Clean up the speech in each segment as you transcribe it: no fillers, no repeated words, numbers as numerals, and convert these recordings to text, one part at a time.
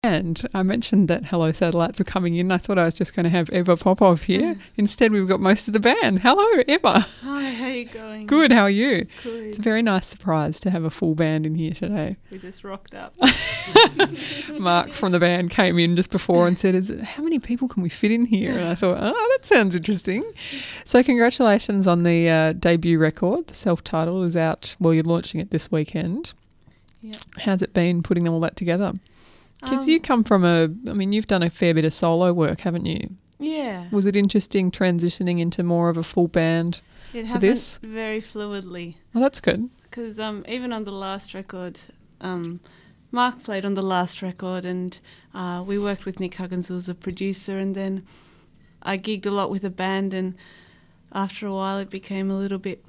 And I mentioned that Hello Satellites are coming in. I thought I was just going to have Eva Popov here. Instead, we've got most of the band. Hello, Eva. Hi, how are you going? Good, how are you? Good. It's a very nice surprise to have a full band in here today. We just rocked up. Mark from the band came in just before and said, how many people can we fit in here? And I thought, that sounds interesting. So congratulations on the debut record. The self-titled is out. Well, you're launching it this weekend. Yep. How's it been putting all that together? Because you come from you've done a fair bit of solo work, haven't you? Yeah. Was it interesting transitioning into more of a full band for this? It happened very fluidly. Oh, that's good. Because even on the last record, Mark played on the last record, and we worked with Nick Huggins, who was a producer, and then I gigged a lot with a band, and after a while it became a little bit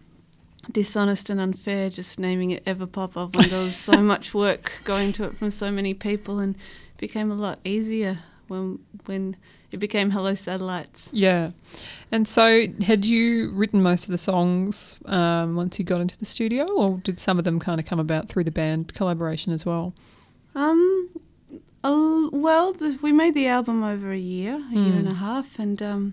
dishonest and unfair just naming it Eva Popov when there was so much work going to it from so many people, and it became a lot easier when it became Hello Satellites. Yeah. And so had you written most of the songs once you got into the studio, or did some of them kind of come about through the band collaboration as well? We made the album over a year and a half, and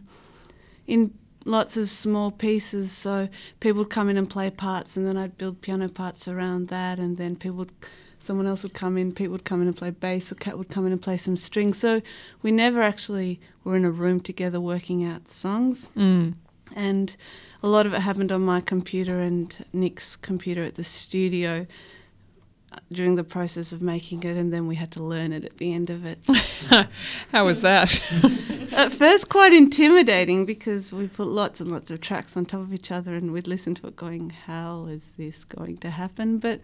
in lots of small pieces, so people would come in and play parts, and then I'd build piano parts around that, and then someone else would come in, Pete would come in and play bass, or Kat would come in and play some strings. So we never actually were in a room together working out songs. And a lot of it happened on my computer and Nick's computer at the studio during the process of making it, and then we had to learn it at the end of it. How was that? At first quite intimidating, because we put lots and lots of tracks on top of each other, and we'd listen to it going, how is this going to happen? But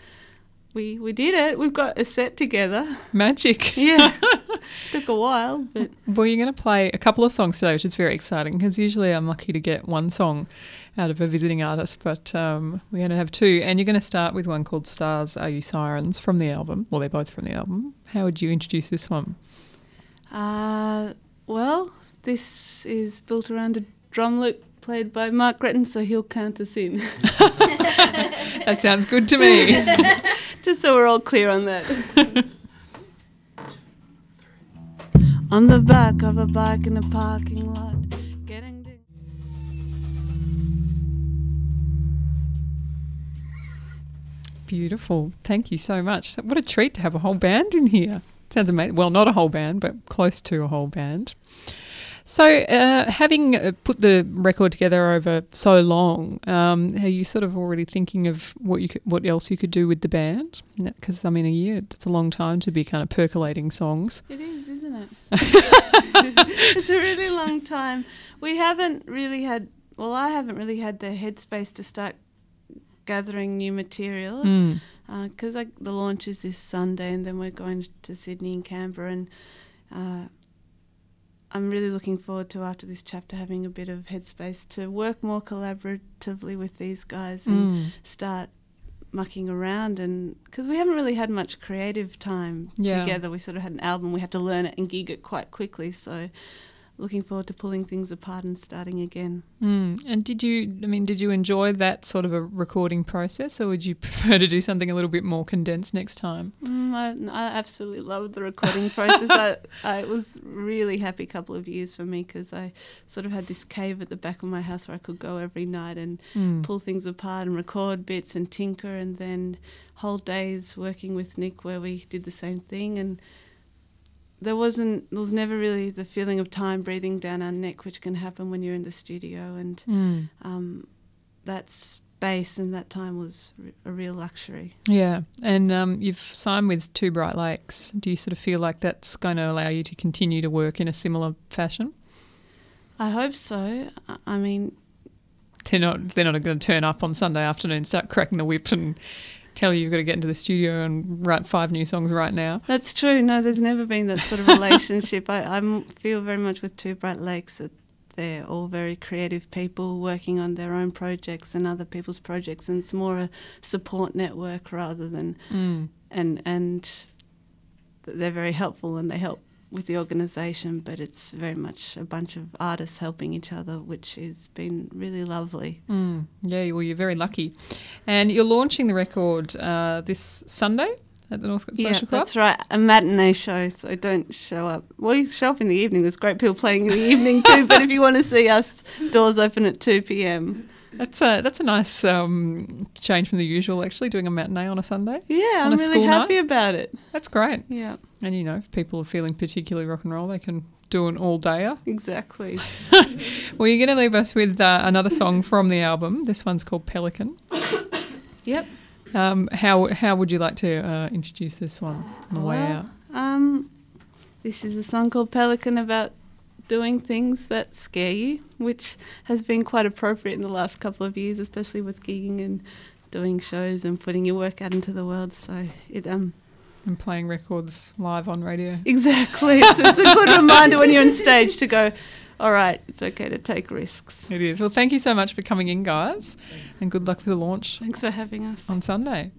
we did it. We've got a set together. Magic. Yeah. Took a while, but... Well, you're going to play a couple of songs today, which is very exciting, because usually I'm lucky to get one song out of a visiting artist, but we're going to have two. And you're going to start with one called Stars Are You Sirens from the album. Well, they're both from the album. How would you introduce this one? Well, this is built around a drum loop played by Mark Gretton, so he'll count us in. That sounds good to me. Just so we're all clear on that. On the back of a bike in a parking lot. Beautiful. Thank you so much. What a treat to have a whole band in here. Sounds amazing. Well, not a whole band, but close to a whole band. So having put the record together over so long, are you sort of already thinking of what else you could do with the band? Because, a year, that's a long time to be kind of percolating songs. It is, isn't it? It's a really long time. I haven't really had the headspace to start gathering new material, because the launch is this Sunday, and then we're going to Sydney and Canberra, and I'm really looking forward to, after this chapter, having a bit of headspace to work more collaboratively with these guys and start mucking around, and because we haven't really had much creative time together. We sort of had an album, we had to learn it and gig it quite quickly, so looking forward to pulling things apart and starting again. And did you enjoy that sort of a recording process, or would you prefer to do something a little bit more condensed next time? I absolutely loved the recording process. It was really happy couple of years for me, because I sort of had this cave at the back of my house where I could go every night and pull things apart and record bits and tinker, and then whole days working with Nick where we did the same thing, and there was never really the feeling of time breathing down our neck, which can happen when you're in the studio, and that space and that time was a real luxury. Yeah, and you've signed with Two Bright Lakes. Do you sort of feel like that's going to allow you to continue to work in a similar fashion? I hope so. They're not going to turn up on Sunday afternoon, start cracking the whip and tell you you've got to get into the studio and write 5 new songs right now. That's true. No, there's never been that sort of relationship. I feel very much with Two Bright Lakes that they're all very creative people working on their own projects and other people's projects, and it's more a support network rather than and they're very helpful and they help with the organisation, but it's very much a bunch of artists helping each other, which has been really lovely. Yeah, well, you're very lucky. And you're launching the record this Sunday. at the Northcote Social Club. That's right. A matinee show, so don't show up. Well, you show up in the evening. There's great people playing in the evening too, but if you want to see us, doors open at 2 p.m. That's a nice change from the usual, actually, doing a matinee on a Sunday. Yeah, I'm really happy about it. That's great. Yeah. And, if people are feeling particularly rock and roll, they can do an all-dayer. Exactly. Well, you're going to leave us with another song from the album. This one's called Pelican. Yep. How would you like to introduce this one on the way out? This is a song called Pelican about doing things that scare you, which has been quite appropriate in the last couple of years, especially with gigging and doing shows and putting your work out into the world. So it and playing records live on radio. Exactly. It's a good reminder when you're on stage to go, all right, it's okay to take risks. It is. Well, thank you so much for coming in, guys, and good luck with the launch. Thanks for having us on Sunday.